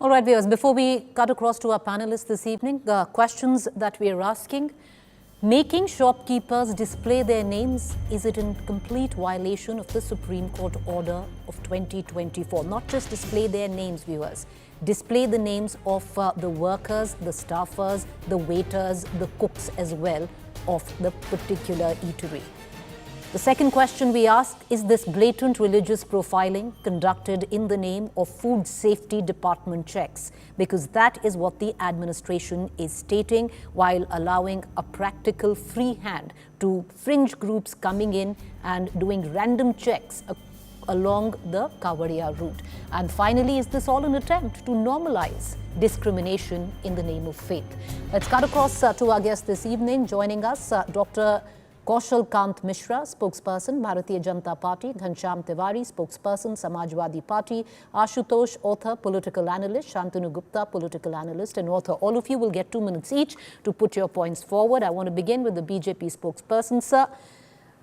All right, viewers, before we cut across to our panelists this evening, the questions that we are asking: making shopkeepers display their names, is it in complete violation of the Supreme Court order of 2024? Not just display their names, viewers, display the names of the workers, the staffers, the waiters, the cooks as well of the particular eatery. The second question we ask: is this blatant religious profiling conducted in the name of food safety department checks? Because that is what the administration is stating, while allowing a practical free hand to fringe groups coming in and doing random checks along the Kavadiya route. And finally, is this all an attempt to normalize discrimination in the name of faith? Let's cut across to our guest this evening. Joining us, Dr. Kaushal Kant Mishra, spokesperson, Bharatiya Janata Party; Ghanshyam Tiwari, spokesperson, Samajwadi Party; Ashutosh, author, political analyst; Shantanu Gupta, political analyst and author. All of you will get 2 minutes each to put your points forward. I want to begin with the BJP spokesperson. Sir,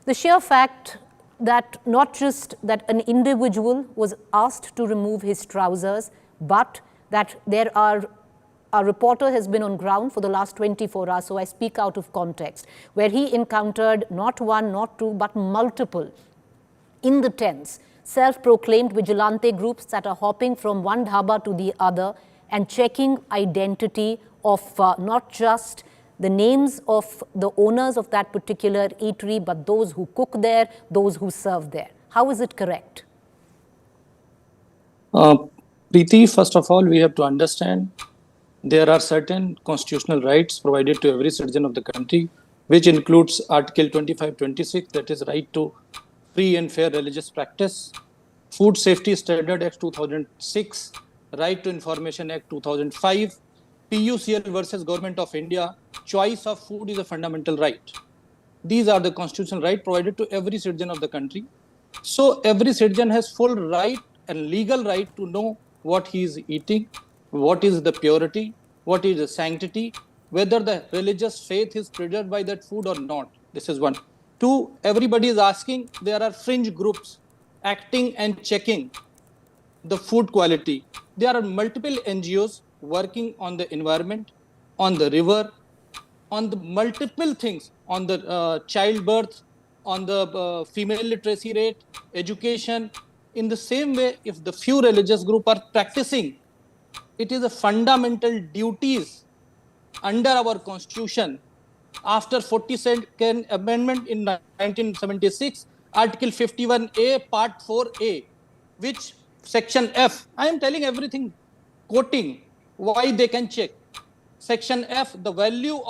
the sheer fact that not just that an individual was asked to remove his trousers, but that there are a reporter has been on ground for the last 24 hours, so I speak out of context, where he encountered not one, not two, but multiple, in the tens, self-proclaimed vigilante groups that are hopping from one dhaba to the other and checking identity of not just the names of the owners of that particular eatery, but those who cook there, those who serve there. How is it correct? Preeti, first of all, we have to understand there are certain constitutional rights provided to every citizen of the country, which includes Article 25-26, that is right to free and fair religious practice, Food Safety Standard Act 2006, Right to Information Act 2005, PUCL versus Government of India, choice of food is a fundamental right. These are the constitutional rights provided to every citizen of the country. So every citizen has full right and legal right to know what he is eating, what is the purity, what is the sanctity, whether the religious faith is preserved by that food or not. This is one. Two, everybody is asking, there are fringe groups acting and checking the food quality. There are multiple NGOs working on the environment, on the river, on the multiple things, on the childbirth, on the female literacy rate, education. In the same way, if the few religious groups are practicing, it is a fundamental duties under our constitution. After 42nd Amendment in 1976, Article 51A, Part 4A, which Section F, I am telling everything, quoting why they can check. Section F, the value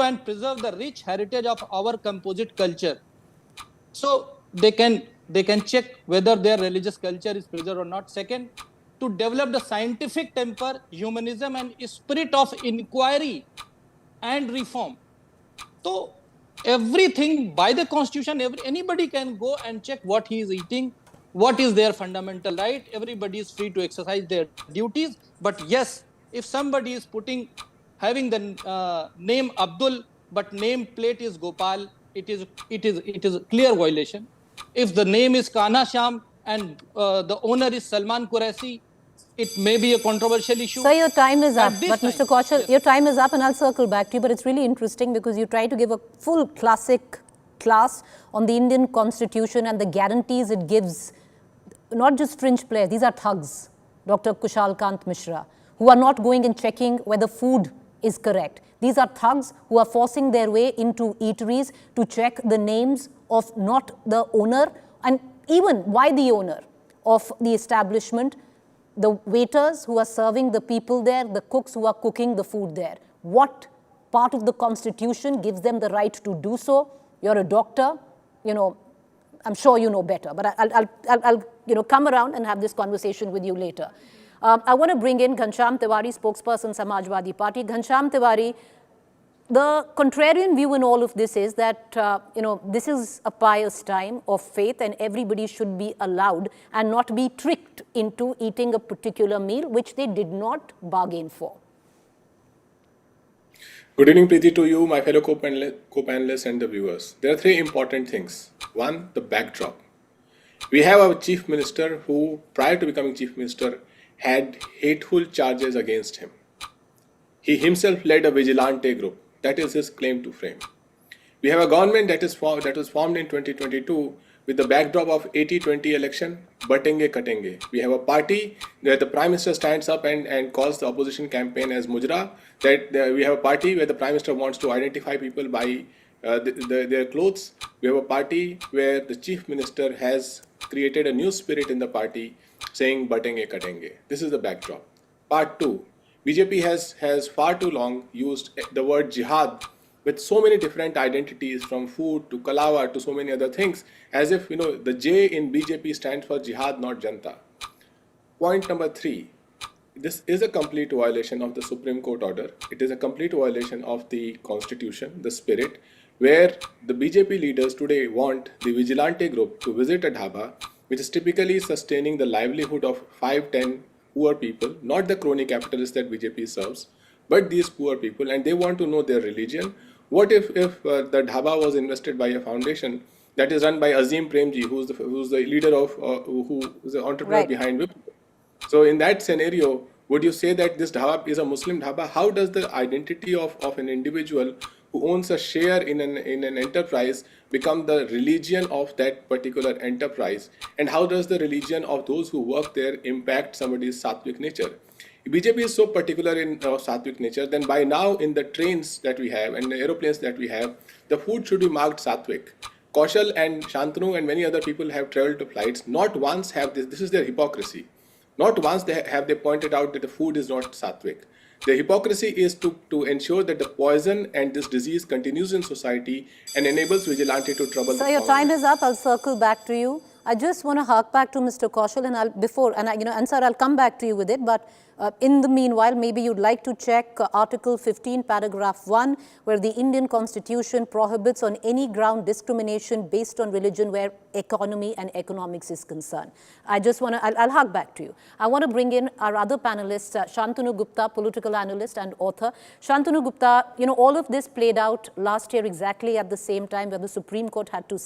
and preserve the rich heritage of our composite culture. So they can check whether their religious culture is preserved or not. Second, to develop the scientific temper, humanism and spirit of inquiry and reform. So everything by the constitution, anybody can go and check what he is eating, what is their fundamental right. Everybody is free to exercise their duties. But yes, if somebody is having the name Abdul, but name plate is Gopal, it is a clear violation. If the name is Kana Sham and the owner is Salman Qureshi, it may be a controversial issue. Sir, your time is up. But Mr. Kaushal, yes, your time is up and I'll circle back to you. But it's really interesting because you try to give a full classic class on the Indian Constitution and the guarantees it gives, not just fringe players, these are thugs, Dr. Kaushal Kant Mishra, who are not going and checking whether food is correct. These are thugs who are forcing their way into eateries to check the names of not the owner and even why the owner of the establishment, the waiters who are serving the people there, the cooks who are cooking the food there. What part of the Constitution gives them the right to do so? You're a doctor, I'm sure you know better, but I'll come around and have this conversation with you later. I want to bring in Ghanshyam Tiwari, spokesperson, Samajwadi Party. Ghanshyam Tiwari, the contrarian view in all of this is that, this is a pious time of faith and everybody should be allowed and not be tricked into eating a particular meal which they did not bargain for. Good evening, Preeti, to you, my fellow co-panelists and the viewers. There are three important things. One, the backdrop. We have our chief minister who, prior to becoming chief minister, had hateful charges against him. He himself led a vigilante group. That is his claim to fame. We have a government that was formed in 2022 with the backdrop of 80-20 election, batenge katenge. We have a party where the Prime Minister stands up and calls the opposition campaign as Mujra. We have a party where the Prime Minister wants to identify people by their clothes. We have a party where the Chief Minister has created a new spirit in the party saying batenge katenge. This is the backdrop. Part 2. BJP has far too long used the word jihad with so many different identities, from food to Kalawa to so many other things, as if the J in BJP stands for jihad, not Janta. Point number 3. This is a complete violation of the Supreme Court order. It is a complete violation of the Constitution, the spirit, where the BJP leaders today want the vigilante group to visit a dhaba, which is typically sustaining the livelihood of 5-10 poor people, not the crony capitalists that BJP serves, but these poor people, and they want to know their religion. What if the dhaba was invested by a foundation that is run by Azim Premji, who's the leader of, who is the entrepreneur behind Wipro? So in that scenario, would you say that this dhaba is a Muslim dhaba? How does the identity of an individual who owns a share in an enterprise become the religion of that particular enterprise? And how does the religion of those who work there impact somebody's sattvic nature? BJP is so particular in sattvic nature, then by now in the trains that we have and the aeroplanes that we have, the food should be marked sattvic. Kaushal and Shantanu and many other people have traveled to flights. Not once have this is their hypocrisy. Not once have they pointed out that the food is not sattvic. The hypocrisy is to ensure that the poison and this disease continues in society and enables vigilante to trouble the your time is up. I'll circle back to you. I just want to hark back to Mr. Kaushal, and sir, I'll come back to you with it. But in the meanwhile, maybe you'd like to check Article 15, paragraph 1, where the Indian Constitution prohibits on any ground discrimination based on religion where economy and economics is concerned. I just want to, I'll hark back to you. I want to bring in our other panelists, Shantanu Gupta, political analyst and author. Shantanu Gupta, all of this played out last year exactly at the same time where the Supreme Court had to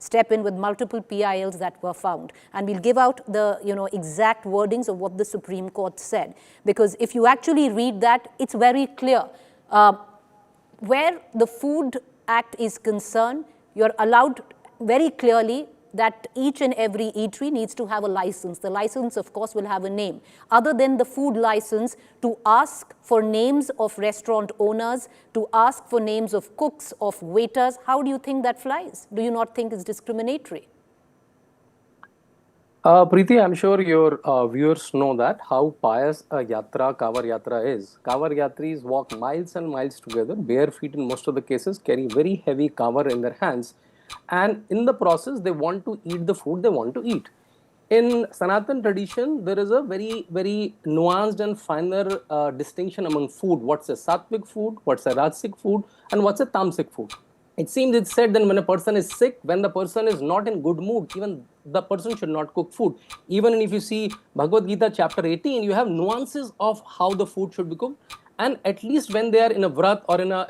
step in with multiple PILs that were found. And we'll give out the, exact wordings of what the Supreme Court said. Because if you actually read that, it's very clear. Where the Food Act is concerned, you're allowed very clearly that each and every eatery needs to have a license. The license, of course, will have a name. Other than the food license, to ask for names of restaurant owners, to ask for names of cooks, of waiters, how do you think that flies? Do you not think it's discriminatory? Preeti, I'm sure your viewers know that how pious a yatra, Kanwar Yatra is. Kanwar Yatris walk miles and miles together, bare feet in most of the cases, carry very heavy kanwar in their hands. And in the process, they want to eat the food they want to eat. In Sanatan tradition, there is a very, very nuanced and finer distinction among food. What's a sattvic food, what's a rajasic food, and what's a tamasic food. It seems it's said that when a person is sick, when the person is not in good mood, even the person should not cook food. Even if you see Bhagavad Gita chapter 18, you have nuances of how the food should be cooked. And at least when they are in a vrat or in a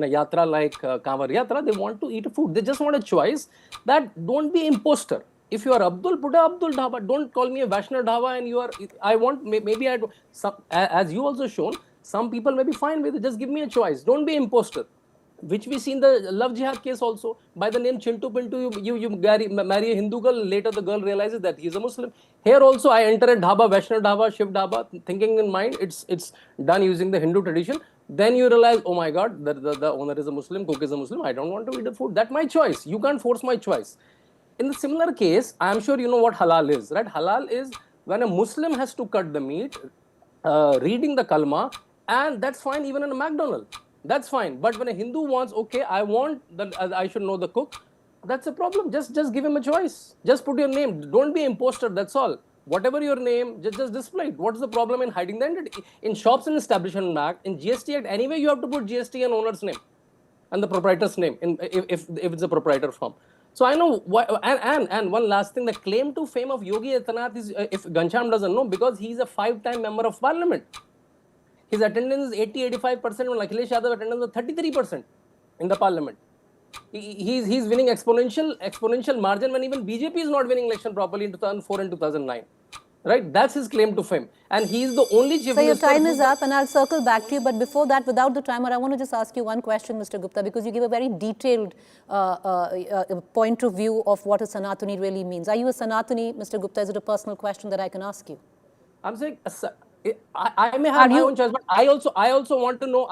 yatra like Kanwar Yatra, they want to eat food. They just want a choice that don't be imposter. If you are Abdul, put a Abdul Dhaba. Don't call me a Vaishnav Dhaba and you are, as you also shown, some people may be fine with it. Just give me a choice. Don't be imposter. Which we see in the love jihad case also. By the name Chintu Pintu, you marry a Hindu girl, later the girl realizes that he is a Muslim. Here also I enter a dhaba, Vaishnav dhaba, Shiv dhaba, thinking in mind it's done using the Hindu tradition. Then you realize, oh my God, the owner is a Muslim, cook is a Muslim, I don't want to eat the food. That's my choice. You can't force my choice. In the similar case, I am sure you know what halal is, right? Halal is when a Muslim has to cut the meat, reading the kalma, and that's fine even in a McDonald's. That's fine. But when a Hindu wants, okay, I should know the cook, that's a problem. Just give him a choice. Just put your name. Don't be imposter. That's all. Whatever your name, just display it. What's the problem in hiding the identity? In Shops and Establishment Act, in GST Act, anyway, you have to put GST and owner's name and the proprietor's name if it's a proprietor firm. So I know why, and one last thing, the claim to fame of Yogi Adityanath is, if Ghanshyam doesn't know, because he's a 5-time member of parliament. His attendance is 80-85%, when Akhilesh Yadav attendance was 33% in the parliament. He's winning exponential margin when even BJP is not winning election properly in 2004 and 2009. Right? That's his claim to fame. And he is the only chief So your minister. time is up, and I'll circle back to you. But before that, without the timer, I want to just ask you one question, Mr. Gupta, because you give a very detailed point of view of what a Sanatani really means. Are you a Sanatani, Mr. Gupta? Is it a personal question that I can ask you? I'm saying I may have my own choice, but I also want to know.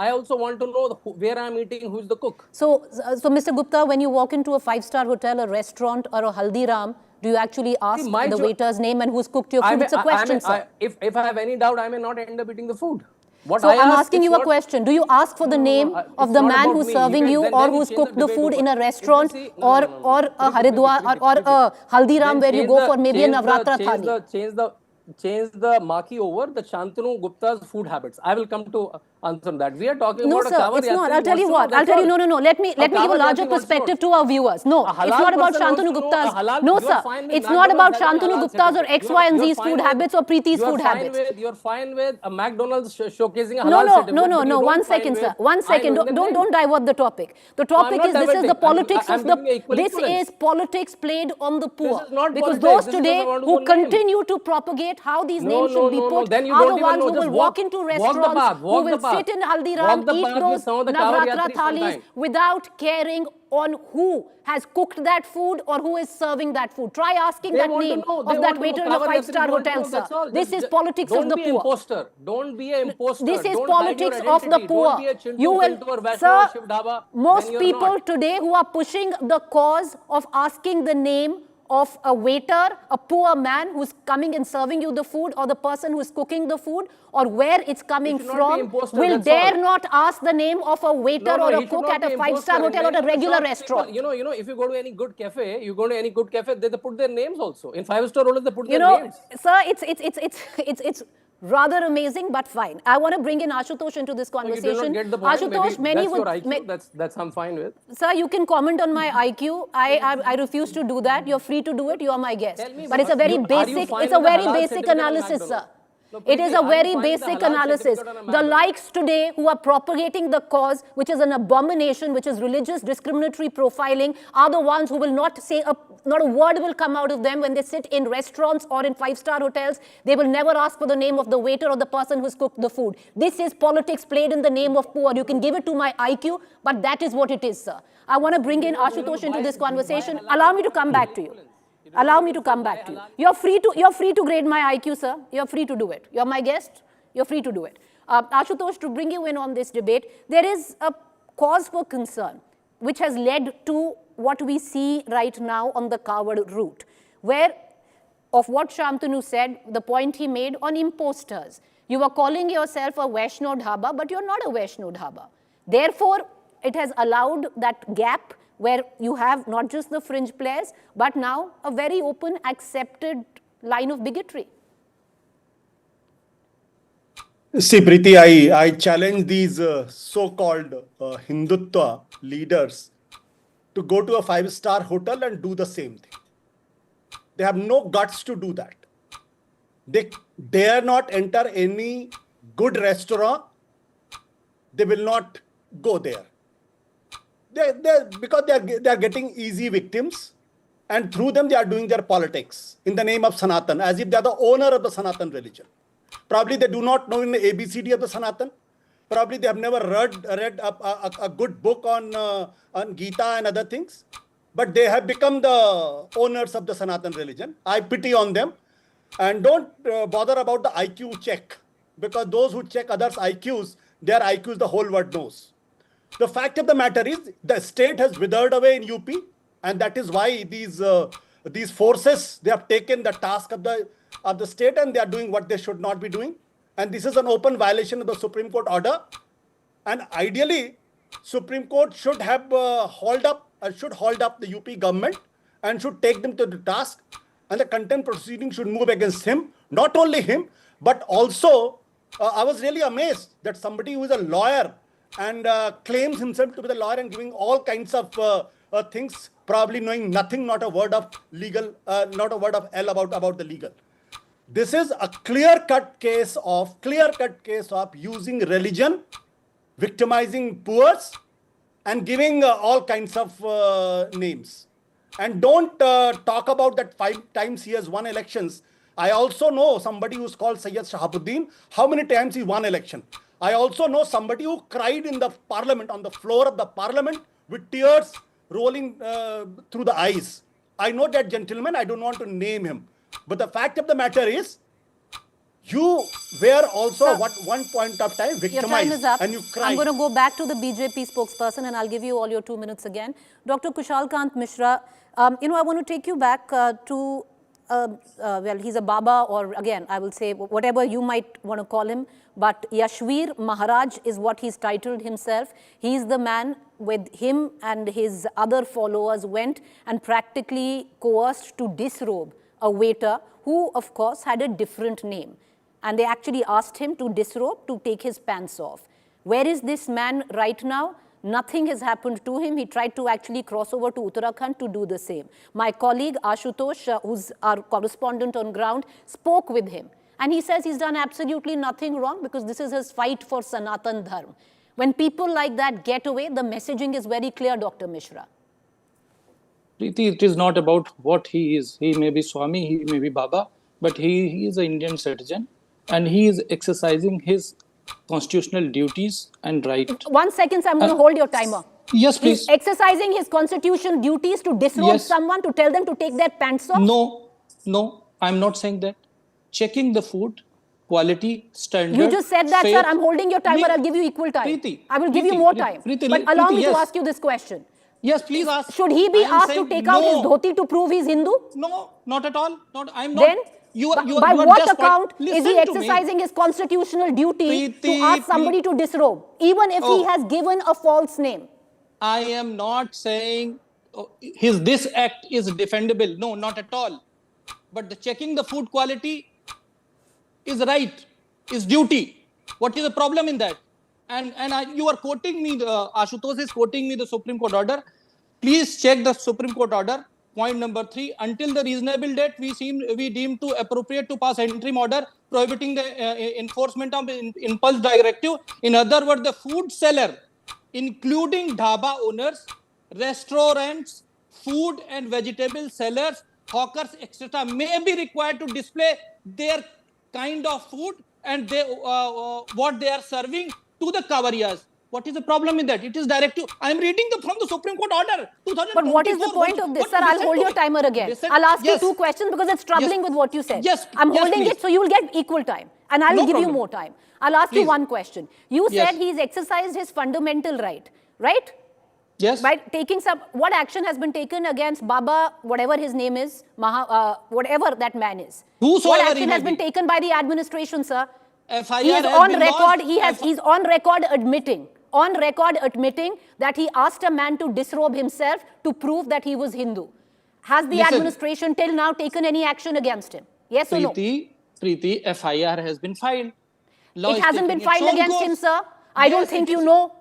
Where I'm eating, who's the cook. So, Mr. Gupta, when you walk into a five-star hotel, a restaurant, or a Haldiram, do you actually ask the waiter's name and who's cooked your food? It's a question, sir. If I have any doubt, I may not end up eating the food. So I'm asking you a question. Do you ask for the name of the man who's serving you, or who's cooked the food in a restaurant, or a Haridwar, or a Haldiram where you go for maybe a Navratra thali? Change the marquee over the Shantanu Gupta's food habits. I will come to answer that. We are talking about a Kanwar Yatra. No, sir, it's not. I'll tell you what. I'll tell you, no. Let me give a larger perspective to our viewers. No, it's not about Shantanu Gupta's. No, sir, it's not about Shantanu Gupta's or X, Y, and Z's food habits or Preeti's food habits. You're fine with a McDonald's showcasing a halal certificate. No. 1 second, sir. 1 second. Don't divert the topic. The topic is this is the politics of the. This is politics played on the poor. Because those today who continue to propagate how these names should be put are the ones who will walk into restaurants, who will sit in Haldiram, eat those Navratra thalis without caring on who has cooked that food or who is serving that food. Try asking that name of that waiter in a five-star hotel, sir. This is politics of the poor. Don't be an imposter. This is politics of the poor. You will, sir, most people today who are pushing the cause of asking the name of a waiter, a poor man who's coming and serving you the food, or the person who's cooking the food, or where it's coming from, will dare not ask the name of a waiter or a cook at a five-star hotel or a regular restaurant. You know, if you go to any good cafe, they put their names also. In five-star hotels, they put their names. Sir, it's rather amazing, but fine. I want to bring in Ashutosh into this conversation. You did not get the point. Ashutosh, many would. That's I'm fine with. Sir, you can comment on my IQ. I refuse to do that. You're free to do it. You are my guest. But it's a very basic. It's a very basic analysis, sir. It is a very basic analysis. The likes today who are propagating the cause, which is an abomination, which is religious discriminatory profiling, are the ones who will not say not a word will come out of them when they sit in restaurants or in five-star hotels. They will never ask for the name of the waiter or the person who's cooked the food. This is politics played in the name of poor. You can give it to my IQ, but that is what it is, sir. I want to bring in Ashutosh into this conversation. Allow me to come back to you. Allow me to come back to you. You're free to grade my IQ, sir. You're free to do it. You're my guest. You're free to do it. Ashutosh, to bring you in on this debate, there is a cause for concern which has led to what we see right now on the Kanwar route, where of what Shantanu said, the point he made on imposters. You are calling yourself a Vaishno Dhaba, but you're not a Vaishno Dhaba. Therefore, it has allowed that gap where you have not just the fringe players, but now a very open, accepted line of bigotry. See, Preeti, I challenge these so-called Hindutva leaders to go to a five-star hotel and do the same thing. They have no guts to do that. They dare not enter any good restaurant. They will not go there. Because they are getting easy victims, and through them they are doing their politics in the name of Sanatan, as if they are the owner of the Sanatan religion. Probably they do not know in the ABCD of the Sanatan. Probably they have never read a good book on Gita and other things. But they have become the owners of the Sanatan religion. I pity on them. And don't bother about the IQ check, because those who check others' IQs, their IQs the whole world knows. The fact of the matter is the state has withered away in UP, and that is why these forces, they have taken the task of the state, and they are doing what they should not be doing. And this is an open violation of the Supreme Court order. And ideally, Supreme Court should have hauled up the UP government and should take them to the task. And the contempt proceeding should move against him. Not only him, but also I was really amazed that somebody who is a lawyer and claims himself to be the lawyer and giving all kinds of things, probably knowing nothing, not a word of legal, not a word of L about the legal. This is a clear-cut case of using religion, victimizing poor, and giving all kinds of names. And don't talk about that 5 times he has won elections. I also know somebody who's called Sayyid Shahabuddin, how many times he won election. I also know somebody who cried in the parliament, on the floor of the parliament, with tears rolling through the eyes. I know that gentleman, I don't want to name him. But the fact of the matter is, you were also Sir, at one point of time your time is victimized up. and you cried. I'm going to go back to the BJP spokesperson and I'll give you all your 2 minutes again. Dr. Kushal Kant Mishra, I want to take you back to, well, he's a Baba, or again, I will say whatever you might want to call him, but Yashvir Maharaj is what he's titled himself. He's the man. With him and his other followers went and practically coerced to disrobe a waiter who, of course, had a different name. And they actually asked him to disrobe, to take his pants off. Where is this man right now? Nothing has happened to him. He tried to actually cross over to Uttarakhand to do the same. My colleague Ashutosh, who's our correspondent on ground, spoke with him. And he says he's done absolutely nothing wrong because this is his fight for Sanatan Dharma. When people like that get away, the messaging is very clear, Dr. Mishra. Preeti, it is not about what he is. He may be Swami, he may be Baba, but he is an Indian citizen and he is exercising his constitutional duties and right. 1 second, I'm going to hold your timer. Yes, please. He's exercising his constitutional duties to disrobe someone, to tell them to take their pants off? No, I'm not saying that. Checking the food, quality, standard. You just said that, fair. sir. I'm holding your timer. I'll give you equal time. Preeti, I will give you more time. Preeti, but allow me to yes. ask you this question. Yes, please ask. Should he be I am asked to saying take out his dhoti to prove he's Hindu? No, not at all. I'm not. Then, by what account is he exercising his constitutional duty to ask somebody to disrobe, even if he has given a false name? I am not saying this act is defendable. No, not at all. But the checking the food quality is right, is duty. What is the problem in that? And you are quoting me, Ashutosh is quoting me the Supreme Court order. Please check the Supreme Court order. Point number 3, until the reasonable date, we deem to appropriate to pass interim order prohibiting the enforcement of impulse directive. In other words, the food seller, including dhaba owners, restaurants, food and vegetable sellers, hawkers, etc., may be required to display their kind of food and what they are serving to the kavarias. What is the problem in that? It is directive. I am reading from the Supreme Court order. But what is the point of this, sir? I'll hold your timer again. I'll ask you 2 questions because it's troubling with what you said. I'm holding it so you will get equal time. And I will give you more time. I'll ask you one question. You said he's exercised his fundamental right, right? Yes. By taking what action has been taken against Baba, whatever his name is, whatever that man is? What action has been taken by the administration, sir? FIR he is on record. He's on record admitting that he asked a man to disrobe himself to prove that he was Hindu. Has the administration till now taken any action against him? Yes or no? Preeti, FIR has been filed. It hasn't been filed against him, sir. I don't think you know.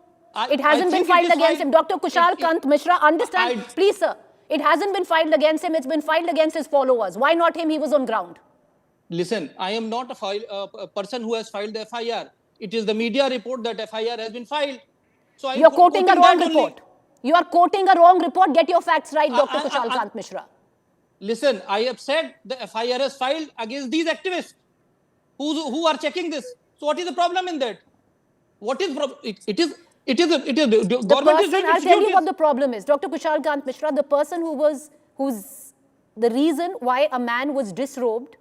It hasn't been filed against him. Dr. Kushal Kant Mishra, understand? Please, sir. It hasn't been filed against him. It's been filed against his followers. Why not him? He was on ground. Listen, I am not a person who has filed the FIR. It is the media report that FIR has been filed. So you're quoting a wrong report. You are quoting a wrong report. Get your facts right, Dr. Kushal Kant Mishra. Listen, I have said the FIR is filed against these activists who are checking this. So what is the problem in that? What is the person, I'll tell you what the problem is. Dr. Kushal Kant Mishra, the person who's the reason why a man was disrobed,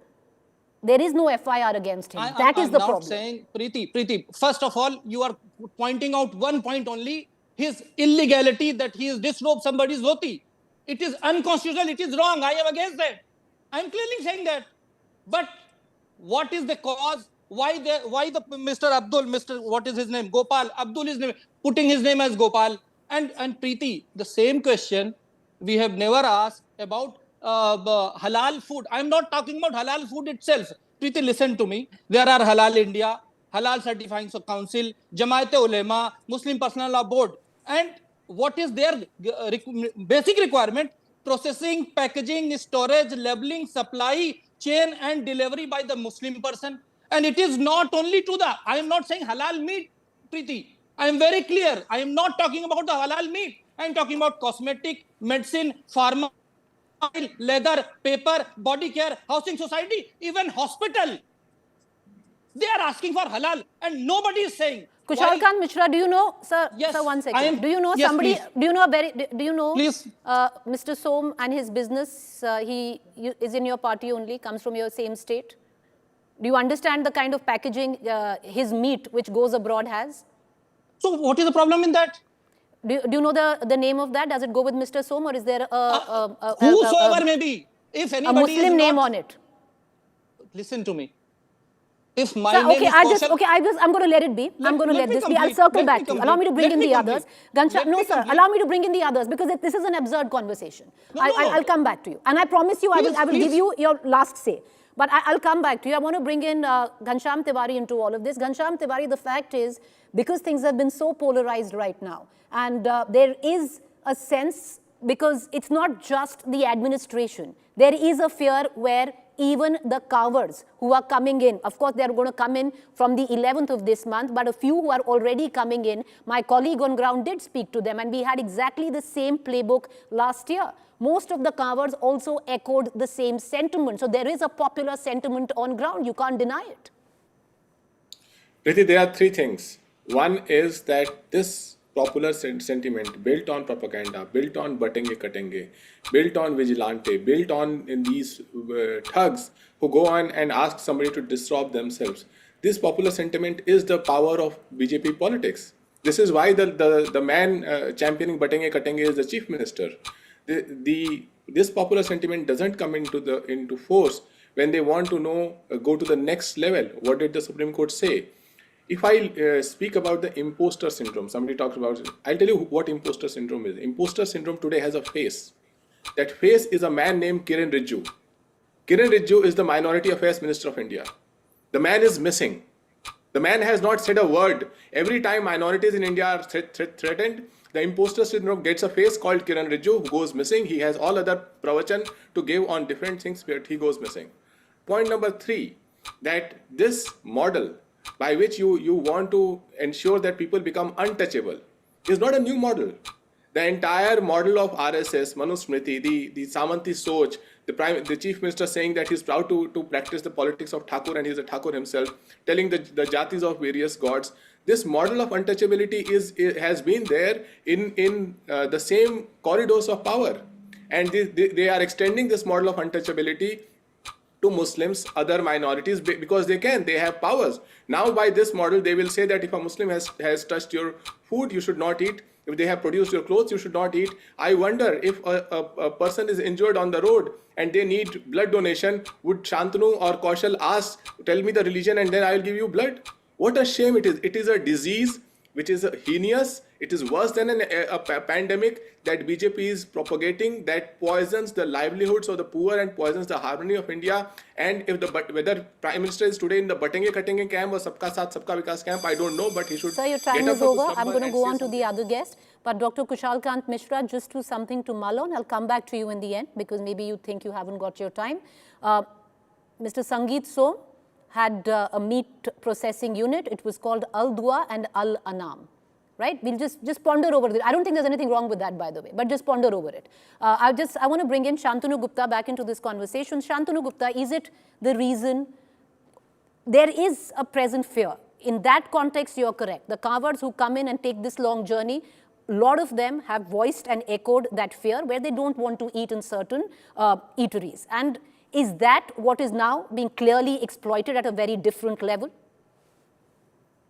there is no FIR against him. That is the problem. I'm not saying, Preeti, first of all, you are pointing out one point only, his illegality that he has disrobed somebody's dhoti. It is unconstitutional, it is wrong, I am against that. I am clearly saying that. But what is the cause? Why the Mr. what is his name? Gopal, Abdul is putting his name as Gopal. And Preeti, the same question we have never asked about halal food. I'm not talking about halal food itself. Preeti, listen to me. There are Halal India, Halal Certifying Council, Jamaat Ulema, Muslim Personal Law Board. And what is their basic requirement? Processing, packaging, storage, labeling, supply, chain and delivery by the Muslim person. And it is not only to I am not saying halal meat, Preeti. I am very clear. I am not talking about the halal meat. I am talking about cosmetic, medicine, pharma. textile, leather, paper, body care, housing society, even hospital. They are asking for halal and nobody is saying. Kushal why- Kant Mishra, do you know, sir? Yes, Sir, one I second. am- Do you know yes, somebody? please. Do you know a very? Do you know? Please. Mr. Som and his business. Is in your party only. Comes from your same state. Do you understand the kind of packaging his meat, which goes abroad, has? So what is the problem in that? Do you know the name of that? Does it go with Mr. Som, or is there Whosoever may be, if a anybody Muslim is name not, on it? listen to me. If my Sir, name okay, is Kaushal, I'm going to let it be. I'm going to let me this be. I'll complete. circle Let back me to you. complete. Allow me to bring Let in me the complete. others. Ghanshyam, Let no, me sir. complete. Allow me to bring in the others because this is an absurd conversation. No, no. I'll come back to you. And I promise you, I will Please. give you your last say. But I'll come back to you. I want to bring in Ghanshyam Tiwari into all of this. Ghanshyam Tiwari, the fact is, because things have been so polarized right now, and there is a sense, because it's not just the administration, there is a fear where even the carvers who are coming in, of course, they're going to come in from the 11th of this month, but a few who are already coming in, my colleague on ground did speak to them, and we had exactly the same playbook last year. Most of the carvers also echoed the same sentiment. So there is a popular sentiment on ground. You can't deny it. Priti, there are three things. One is that this popular sentiment built on propaganda, built on batenge katenge, built on vigilante, built on in these thugs who go on and ask somebody to disrobe themselves. This popular sentiment is the power of BJP politics. This is why the man championing batenge katenge is the chief minister. This popular sentiment doesn't come into force when they want to know go to the next level. What did the Supreme Court say? If I speak about the imposter syndrome, somebody talks about it. I'll tell you what imposter syndrome is. Imposter syndrome today has a face. That face is a man named Kiren Rijiju. Kiren Rijiju is the Minority Affairs Minister of India. The man is missing. The man has not said a word. Every time minorities in India are threatened, the imposter syndrome gets a face called Kiren Rijiju, who goes missing. He has all other pravachan to give on different things, but he goes missing. Point number 3, that this model by which you want to ensure that people become untouchable is not a new model. The entire model of RSS, Manusmriti, the Samanti Soch, the chief minister saying that he's proud to practice the politics of Thakur and he's a Thakur himself, telling the jatis of various gods. This model of untouchability has been there in the same corridors of power. And they are extending this model of untouchability to Muslims, other minorities, because they have powers. Now by this model, they will say that if a Muslim has touched your food, you should not eat. If they have produced your clothes, you should not eat. I wonder if a person is injured on the road and they need blood donation, would Shantanu or Kaushal ask, tell me the religion and then I will give you blood? What a shame it is. It is a disease which is heinous. It is worse than a pandemic that BJP is propagating, that poisons the livelihoods of the poor and poisons the harmony of India. And if whether Prime Minister is today in the Batenge Katenge camp or Sabka Saath Sabka Vikas camp, I don't know, but he should. Sir, your time is over. I'm going to go on to the other guest. But Dr. Kushal Kant Mishra, just to something to mull on. I'll come back to you in the end because maybe you think you haven't got your time. Mr. Sangeet Som had a meat processing unit. It was called Al-Dua and Al-Anam. Right? We'll just ponder over it. I don't think there's anything wrong with that, by the way, but just ponder over it. I want to bring in Shantanu Gupta back into this conversation. Shantanu Gupta, is it the reason there is a present fear? In that context, you're correct. The carvers who come in and take this long journey, a lot of them have voiced and echoed that fear where they don't want to eat in certain eateries. And is that what is now being clearly exploited at a very different level?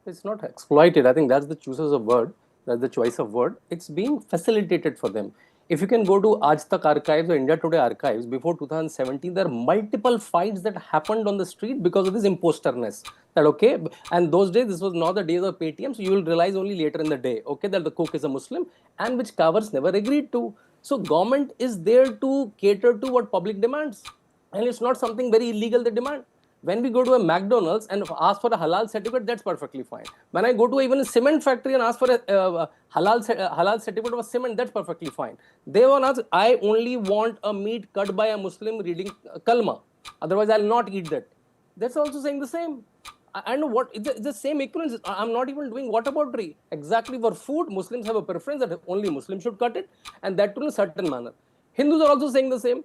It's not exploited. I think that's the choices of word. That's the choice of word. It's being facilitated for them. If you can go to Aaj Tak archives or India Today archives, before 2017, there are multiple fights that happened on the street because of this imposterness. That okay, and those days, this was not the days of Paytm, so you will realize only later in the day, okay, that the cook is a Muslim, and which carvers never agreed to. So government is there to cater to what public demands, and it's not something very illegal they demand. When we go to a McDonald's and ask for a halal certificate, that's perfectly fine. When I go to even a cement factory and ask for a halal certificate of a cement, that's perfectly fine. They won't ask, I only want a meat cut by a Muslim reading Kalma. Otherwise, I'll not eat that. That's also saying the same. I know what, it's the same equivalence. I'm not even doing whataboutery. Exactly for food, Muslims have a preference that only Muslims should cut it, and that too in a certain manner. Hindus are also saying the same,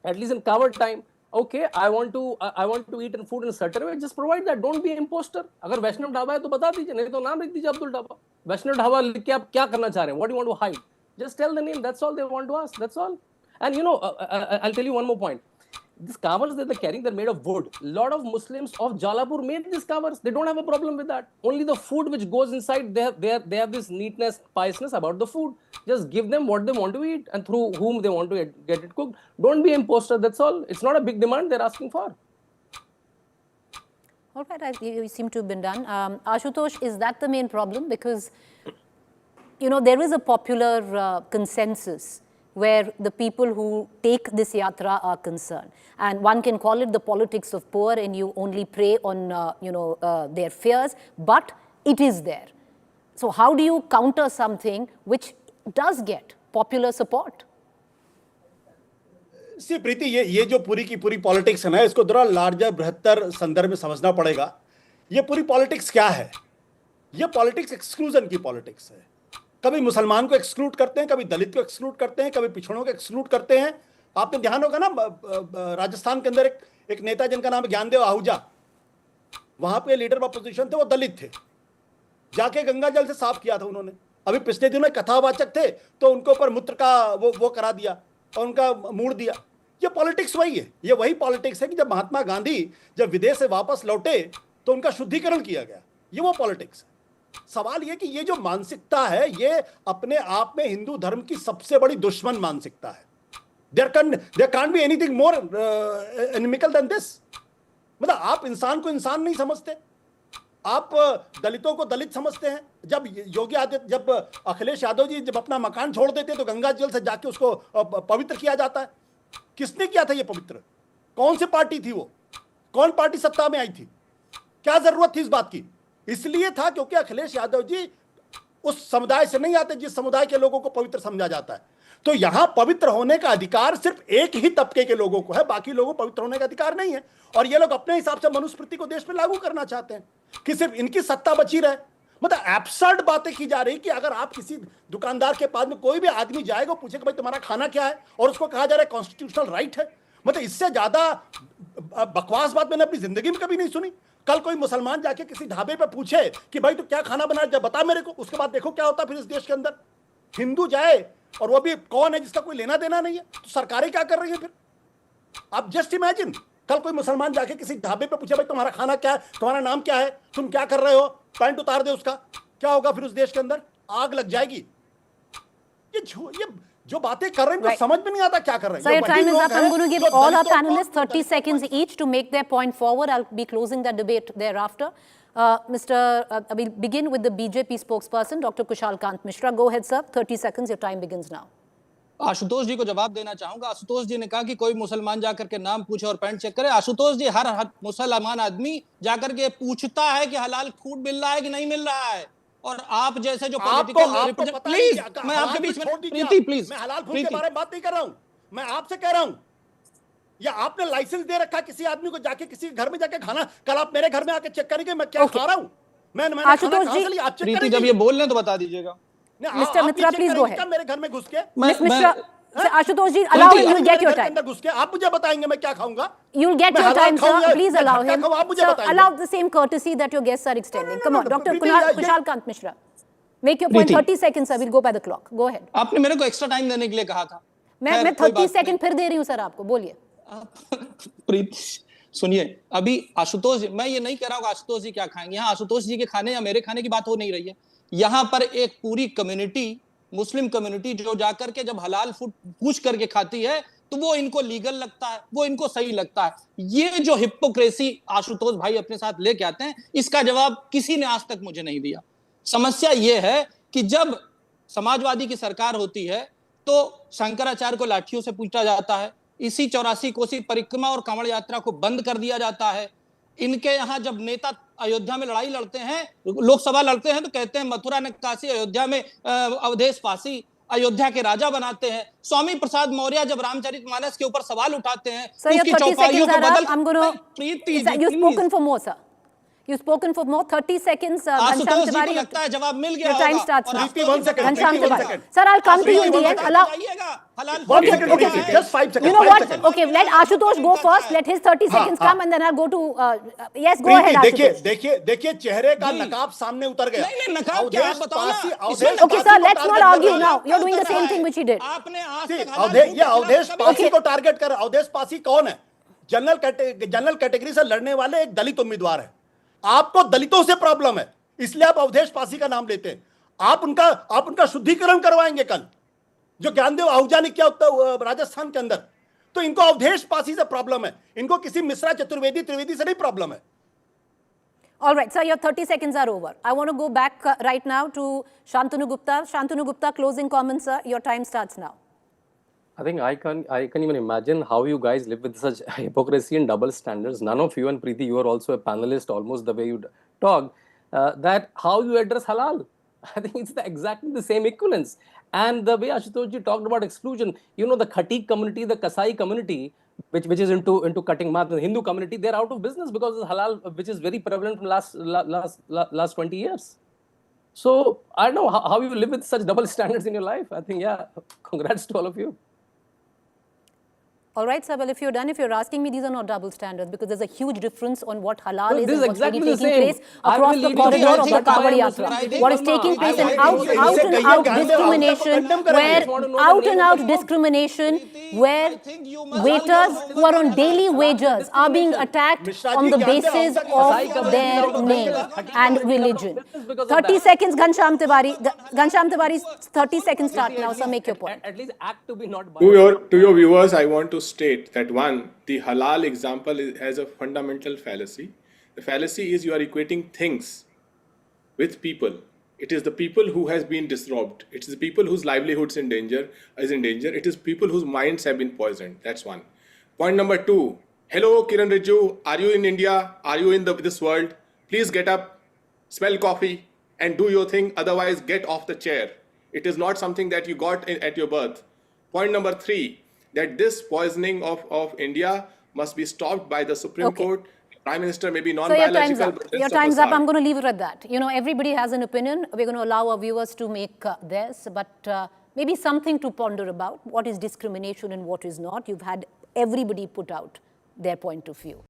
at least in cover time. Okay, I want to eat food in a certain way. Just provide that. Don't be imposter. अगर वैष्णव ढाबा है तो बता दीजिए, नहीं तो नाम लिख दीजिए अब्दुल ढाबा. वैष्णव ढाबा लिख के आप क्या करना चाह रहे हैं? What do you want to hide? Just tell the name. That's all they want to ask. That's all. And you know, I'll tell you one more point. These covers that they're carrying, they're made of wood. A lot of Muslims of Jalapur made these covers. They don't have a problem with that. Only the food which goes inside, they have this neatness, piousness about the food. Just give them what they want to eat and through whom they want to get it cooked. Don't be imposter. That's all. It's not a big demand they're asking for. All right, you seem to have been done. Ashutosh, is that the main problem? Because, you know, there is a popular consensus where the people who take this yatra are concerned. And one can call it the politics of poor, and you only prey on, their fears, but it is there. So how do you counter something which does get popular support? सी प्रीति, ये जो पूरी की पूरी politics है ना, इसको थोड़ा larger बृहत्तर संदर्भ में समझना पड़ेगा. ये पूरी पॉलिटिक्स क्या है? ये पॉलिटिक्स एक्सक्लूजन की पॉलिटिक्स है. कभी मुसलमान को एक्सक्लूड करते हैं, कभी दलित को एक्सक्लूड करते हैं, कभी पिछड़ों को एक्सक्लूड करते हैं. आपने ध्यान होगा ना, राजस्थान के अंदर एक नेता जिनका नाम ज्ञानदेव आहूजा, वहां पे लीडर ऑफ अपोजिशन थे, वो दलित थे. जाके गंगा जल से साफ किया था उन्होंने. अभी पिछले दिनों में कथावाचक थे तो उनको ऊपर मूत्र का वो करा दिया और उनका मूड दिया. ये पॉलिटिक्स वही है. ये वही पॉलिटिक्स है कि जब महात्मा गांधी जब विदेश से वापस लौटे तो उनका शुद्धिकरण किया गया. ये वो पॉलिटिक्स है. सवाल ये कि ये जो मानसिकता है, ये अपने आप में हिंदू धर्म की सबसे बड़ी दुश्मन मानसिकता है. there can't be anything more inimical than this. मतलब आप इंसान को इंसान नहीं समझते, आप दलितों को दलित समझते हैं. जब अखिलेश यादव जी जब अपना मकान छोड़ देते तो गंगा जल से जाके उसको पवित्र किया जाता है. किसने किया था ये पवित्र? कौन सी पार्टी थी वो? कौन पार्टी सत्ता में आई थी? क्या जरूरत थी इस बात की? इसलिए था क्योंकि अखिलेश यादव जी उस समुदाय से नहीं आते जिस समुदाय के लोगों को पवित्र समझा जाता है. तो यहां पवित्र होने का अधिकार सिर्फ एक ही तबके के लोगों को है, बाकी लोगों को पवित्र होने का अधिकार नहीं है. और ये लोग अपने हिसाब से मनुस्मृति को देश में लागू करना चाहते हैं कि सिर्फ इनकी सत्ता बची रहे. मतलब एब्सर्ड बातें की जा रही कि अगर आप किसी दुकानदार के पास में कोई भी आदमी जाएगा, पूछे कि भाई तुम्हारा खाना क्या है, और उसको कहा जा रहा है कॉन्स्टिट्यूशनल राइट है. मतलब इससे ज्यादा बकवास बात मैंने अपनी जिंदगी में कभी नहीं सुनी. कल कोई मुसलमान जाके किसी ढाबे पे पूछे कि भाई तू क्या खाना बना रहा है, बता मेरे को. उसके बाद देखो क्या होता फिर इस देश के अंदर. हिंदू जाए और वो भी कौन है जिसका कोई लेना देना नहीं है, तो सरकारें क्या कर रही है फिर? आप जस्ट इमेजिन, कल कोई मुसलमान जाके किसी ढाबे पे पूछे भाई तुम्हारा खाना क्या है, तुम्हारा नाम क्या है, तुम क्या कर रहे हो, पैंट उतार दे उसका, क्या होगा फिर उस देश के अंदर? आग लग जाएगी. ये जो बातें कर रहे हैं, तो समझ में नहीं आता क्या कर रहे हैं. So your time is up. I'm going to give all our panelists 30 seconds each to make their point forward. I'll be closing that debate thereafter. We'll begin with the BJP spokesperson, Dr. Kushal Kant Mishra. Go ahead, sir. 30 seconds. Your time begins now. Ashutosh जी को जवाब देना चाहूंगा. आशुतोष जी ने कहा कि कोई मुसलमान जाकर के नाम पूछे और पैंट चेक करे. आशुतोष जी, हर मुसलमान आदमी जाकर के पूछता है कि हलाल फूड मिल रहा है कि नहीं मिल रहा है. और आप जैसे जो पॉलिटिकल, प्लीज मैं आपके बीच में, प्रीति प्लीज, मैं हलाल फूड के बारे में बात नहीं कर रहा हूं. मैं आपसे कह रहा हूं, या आपने लाइसेंस दे रखा किसी आदमी को जाके किसी घर में जाके खाना? कल आप मेरे घर में आके चेक करेंगे मैं क्या खा रहा हूं. मैं आशुतोष जी, प्रीति जब ये बोल रहे हैं तो बता दीजिएगा. Mister Mitra, please go ahead. मेरे घर में घुस के miss Mishra, Ashutosh ji, allow him. You'll get your time. अंदर घुस के आप मुझे बताएंगे मैं क्या खाऊंगा? You'll get your time, sir. Please allow him. Sir, allow the same courtesy that your guests are extending. Come on, Dr. Kushal Kant Mishra. Make your point. 30 seconds, sir. We'll go by the clock. Go ahead. आपने मेरे को extra time देने के लिए कहा था. मैं 30 second फिर दे रही हूं सर आपको. बोलिए. प्रीति सुनिए, अभी आशुतोष जी, मैं ये नहीं कह रहा हूँ आशुतोष जी क्या खाएंगे. यहाँ आशुतोष जी के खाने या मेरे खाने की बात हो नहीं रही है. यहाँ पर एक पूरी कम्युनिटी, मुस्लिम कम्युनिटी, जो जाकर के जब हलाल फूड पूछ करके खाती है तो वो इनको लीगल लगता है, वो इनको सही लगता है. ये जो हिपोक्रेसी आशुतोष भाई अपने साथ लेके आते हैं, इसका जवाब किसी ने आज तक मुझे नहीं दिया. समस्या ये है कि जब समाजवादी की सरकार होती है तो शंकराचार्य को लाठियों से पीटा जाता है. इसी 84 कोसी परिक्रमा और कांवड़ यात्रा को बंद कर दिया जाता है. इनके यहाँ जब नेता अयोध्या में लड़ाई लड़ते हैं, लोकसभा लड़ते हैं, तो कहते हैं मथुरा ने काशी, अयोध्या में अवधेश पासी, अयोध्या के राजा बनाते हैं. स्वामी प्रसाद मौर्य जब रामचरितमानस के ऊपर सवाल उठाते हैं, उसकी चौपाइयों को बदल. You've spoken for more 30 seconds. Ashutosh जी को लगता है जवाब मिल गया your time होगा starts और now. Ashutosh One ji second, Ghanshyam Preeti, one Tiwari. second. Sir, I'll come to you in the Preeti, end. one Allow. बताइएगा, हलाल One क्यों second, होता Preeti, है? just 5 seconds. You know 5 what? seconds. Okay, let Ashutosh go first. Let his 30 seconds come and then I'll go to. Yes, go ahead, Preeti, Ashutosh. देखिए चेहरे का जी। नकाब सामने उतर गया। नहीं, नकाब क्या, आप बताओ ना। Awadhesh Okay, sir, let's not argue target now. You're doing the same thing which he did. आपने आज कर तक रहा है। ये अवधेश पासी Okay. को टारगेट कर। अवधेश पासी कौन है? जनरल कैटेगरी से लड़ने वाले एक दलित उम्मीदवार है। आपको दलितों से प्रॉब्लम है, इसलिए आप अवधेश पासी का नाम लेते हैं। आप उनका शुद्धिकरण करवाएंगे कल, जो ज्ञानदेव आहूजा ने किया राजस्थान के अंदर। तो इनको अवधेश पासी से प्रॉब्लम है, इनको किसी मिश्रा चतुर्वेदी त्रिवेदी से नहीं प्रॉब्लम है। All right, sir, your 30 seconds are over. I want to go back right now to Shantanu Gupta. Shantanu Gupta, closing comments, sir. Your time starts now. I think I can even imagine how you guys live with such hypocrisy and double standards. None of you, and Preeti, you are also a panelist, almost the way you talk, that how you address halal. I think it's exactly the same equivalence. And the way Ashutosh ji talked about exclusion, you know, the Khatik community, the Kasai community, which is into cutting math, the Hindu community, they're out of business because of halal, which is very prevalent from last 20 years. So I don't know how you live with such double standards in your life. I think, yeah, congrats to all of you. All right, sir. Well, if you're done, if you're asking me, these are not double standards because there's a huge difference on what halal is This and is what's really exactly the taking same. place I across will the lead you corridor to of the the Kanwar Muslim Yatra. Friday. What is Verma, taking place I in will out lead you and to out the discrimination, where out and out discrimination, where waiters who are on daily wages are being attacked on the basis of their name and religion. 30 seconds, Ghanshyam Tiwari. Ghanshyam Tiwari's 30 seconds start now, sir. Make your point. At least act to be not To your viewers, I want to state that one, the halal example has a fundamental fallacy. The fallacy is you are equating things with people. It is the people who has been disrobed. It is the people whose livelihoods is in danger. It is people whose minds have been poisoned. That's one. Point number two. Hello, Kiran Rijiju. Are you in India? Are you in this world? Please get up, smell coffee, and do your thing. Otherwise, get off the chair. It is not something that you got at your birth. Point number three, that this poisoning of India must be stopped by the Supreme Court. Prime Minister may be non-biological. So your time's up. I'm going to leave it at that. You know, everybody has an opinion. We're going to allow our viewers to make theirs, but maybe something to ponder about. What is discrimination and what is not? You've had everybody put out their point of view.